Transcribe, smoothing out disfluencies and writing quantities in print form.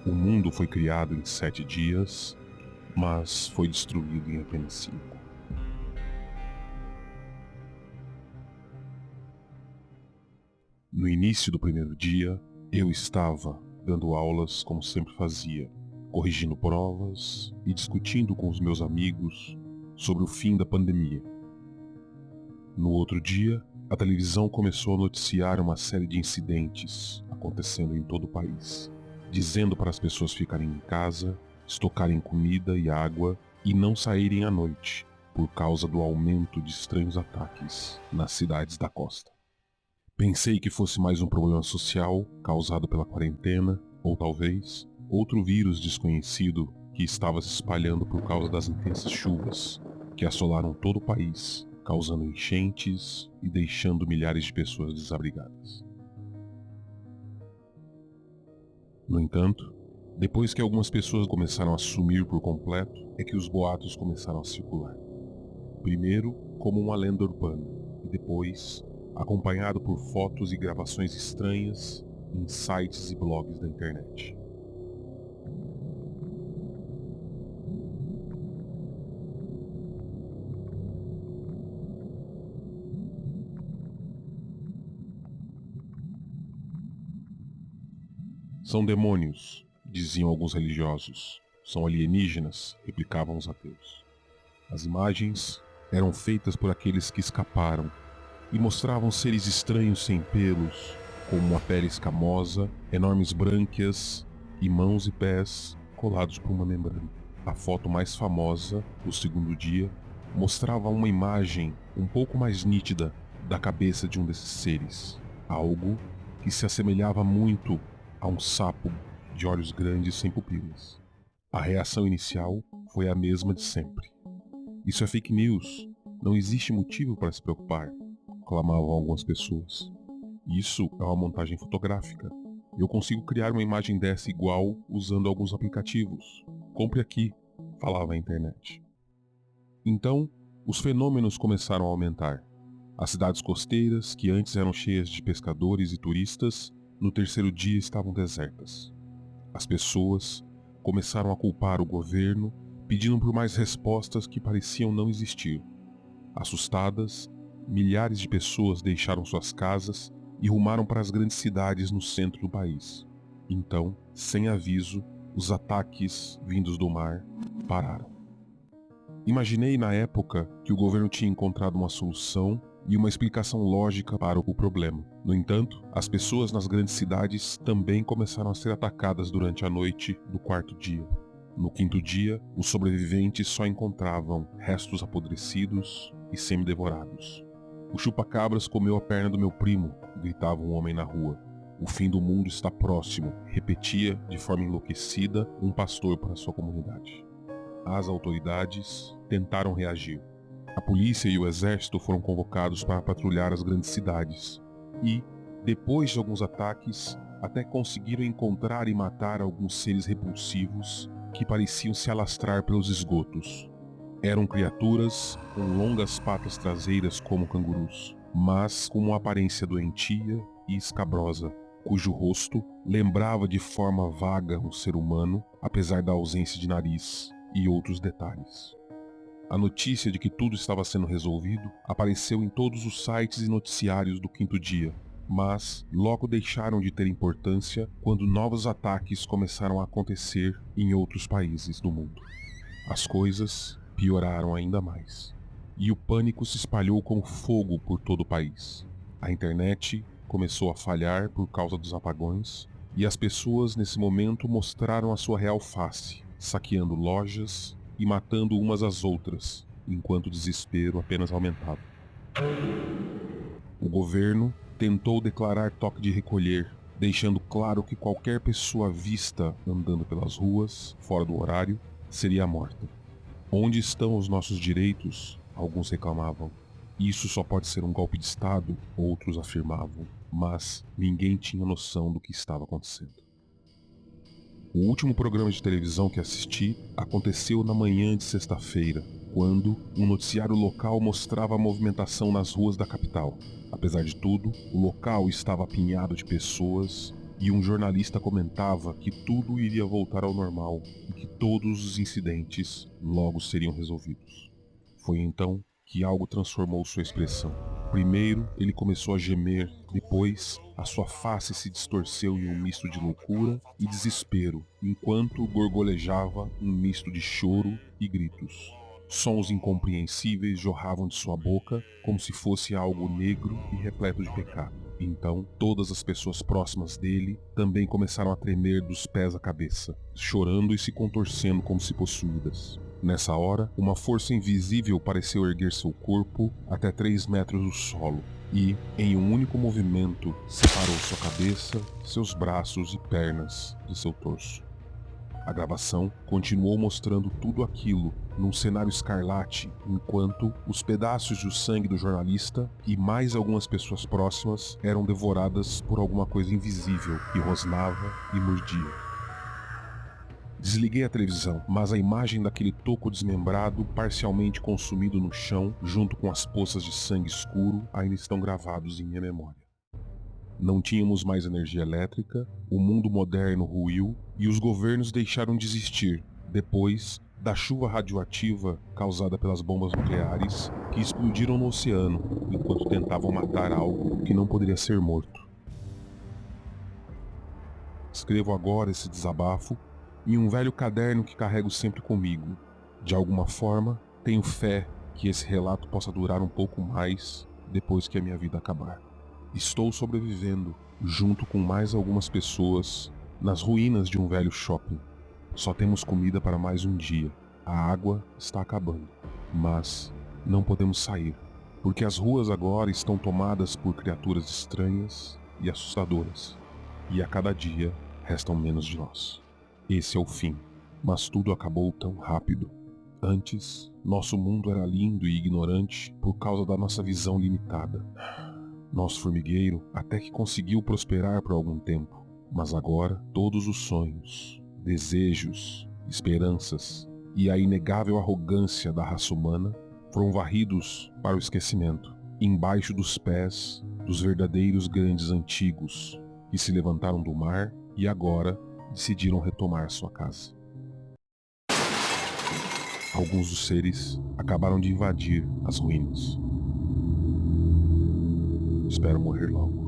O mundo foi criado em 7 dias, mas foi destruído em apenas 5. No início do primeiro dia, eu estava dando aulas como sempre fazia, corrigindo provas e discutindo com os meus amigos sobre o fim da pandemia. No outro dia, a televisão começou a noticiar uma série de incidentes acontecendo em todo o país, dizendo para as pessoas ficarem em casa, estocarem comida e água e não saírem à noite, por causa do aumento de estranhos ataques nas cidades da costa. Pensei que fosse mais um problema social causado pela quarentena, ou talvez outro vírus desconhecido que estava se espalhando por causa das intensas chuvas que assolaram todo o país, causando enchentes e deixando milhares de pessoas desabrigadas. No entanto, depois que algumas pessoas começaram a sumir por completo, é que os boatos começaram a circular. Primeiro como uma lenda urbana, e depois acompanhado por fotos e gravações estranhas em sites e blogs da internet. São demônios, diziam alguns religiosos. São alienígenas, replicavam os ateus. As imagens eram feitas por aqueles que escaparam e mostravam seres estranhos sem pelos, com uma pele escamosa, enormes brânquias e mãos e pés colados por uma membrana. A foto mais famosa, o segundo dia, mostrava uma imagem um pouco mais nítida da cabeça de um desses seres, algo que se assemelhava muito a um sapo de olhos grandes sem pupilas. A reação inicial foi a mesma de sempre. Isso é fake news, não existe motivo para se preocupar, clamavam algumas pessoas. Isso é uma montagem fotográfica. Eu consigo criar uma imagem dessa igual usando alguns aplicativos. Compre aqui, falava a internet. Então, os fenômenos começaram a aumentar. As cidades costeiras, que antes eram cheias de pescadores e turistas, no terceiro dia estavam desertas. As pessoas começaram a culpar o governo, pedindo por mais respostas que pareciam não existir. Assustadas, milhares de pessoas deixaram suas casas e rumaram para as grandes cidades no centro do país. Então, sem aviso, os ataques vindos do mar pararam. Imaginei na época que o governo tinha encontrado uma solução e uma explicação lógica para o problema. No entanto, as pessoas nas grandes cidades também começaram a ser atacadas durante a noite do quarto dia. No quinto dia, os sobreviventes só encontravam restos apodrecidos e semi-devorados. O chupa-cabras comeu a perna do meu primo, gritava um homem na rua. O fim do mundo está próximo, repetia de forma enlouquecida um pastor para sua comunidade. As autoridades tentaram reagir. A polícia e o exército foram convocados para patrulhar as grandes cidades. E, depois de alguns ataques, até conseguiram encontrar e matar alguns seres repulsivos que pareciam se alastrar pelos esgotos. Eram criaturas com longas patas traseiras como cangurus, mas com uma aparência doentia e escabrosa, cujo rosto lembrava de forma vaga um ser humano, apesar da ausência de nariz e outros detalhes. A notícia de que tudo estava sendo resolvido apareceu em todos os sites e noticiários do quinto dia, mas logo deixaram de ter importância quando novos ataques começaram a acontecer em outros países do mundo. As coisas pioraram ainda mais, e o pânico se espalhou como fogo por todo o país. A internet começou a falhar por causa dos apagões, e as pessoas nesse momento mostraram a sua real face, saqueando lojas e matando umas às outras, enquanto o desespero apenas aumentava. O governo tentou declarar toque de recolher, deixando claro que qualquer pessoa vista andando pelas ruas, fora do horário, seria morta. Onde estão os nossos direitos? Alguns reclamavam. Isso só pode ser um golpe de Estado, outros afirmavam, mas ninguém tinha noção do que estava acontecendo. O último programa de televisão que assisti aconteceu na manhã de sexta-feira, quando um noticiário local mostrava a movimentação nas ruas da capital. Apesar de tudo, o local estava apinhado de pessoas e um jornalista comentava que tudo iria voltar ao normal e que todos os incidentes logo seriam resolvidos. Foi então que algo transformou sua expressão. Primeiro, ele começou a gemer, depois, a sua face se distorceu em um misto de loucura e desespero, enquanto gorgolejava um misto de choro e gritos. Sons incompreensíveis jorravam de sua boca como se fosse algo negro e repleto de pecado. Então, todas as pessoas próximas dele também começaram a tremer dos pés à cabeça, chorando e se contorcendo como se possuídas. Nessa hora, uma força invisível pareceu erguer seu corpo até 3 metros do solo e, em um único movimento, separou sua cabeça, seus braços e pernas de seu torso. A gravação continuou mostrando tudo aquilo num cenário escarlate, enquanto os pedaços de sangue do jornalista e mais algumas pessoas próximas eram devoradas por alguma coisa invisível que rosnava e mordia. Desliguei a televisão, mas a imagem daquele toco desmembrado, parcialmente consumido no chão, junto com as poças de sangue escuro, ainda estão gravados em minha memória. Não tínhamos mais energia elétrica, o mundo moderno ruiu e os governos deixaram de existir, depois da chuva radioativa causada pelas bombas nucleares que explodiram no oceano enquanto tentavam matar algo que não poderia ser morto. Escrevo agora esse desabafo em um velho caderno que carrego sempre comigo. De alguma forma, tenho fé que esse relato possa durar um pouco mais depois que a minha vida acabar. Estou sobrevivendo, junto com mais algumas pessoas, nas ruínas de um velho shopping. Só temos comida para mais um dia. A água está acabando, mas não podemos sair, porque as ruas agora estão tomadas por criaturas estranhas e assustadoras, e a cada dia restam menos de nós. Esse é o fim, mas tudo acabou tão rápido. Antes, nosso mundo era lindo e ignorante por causa da nossa visão limitada. Nosso formigueiro até que conseguiu prosperar por algum tempo, mas agora todos os sonhos, desejos, esperanças e a inegável arrogância da raça humana foram varridos para o esquecimento, embaixo dos pés dos verdadeiros grandes antigos que se levantaram do mar e agora decidiram retomar sua casa. Alguns dos seres acabaram de invadir as ruínas. Espero morrer logo.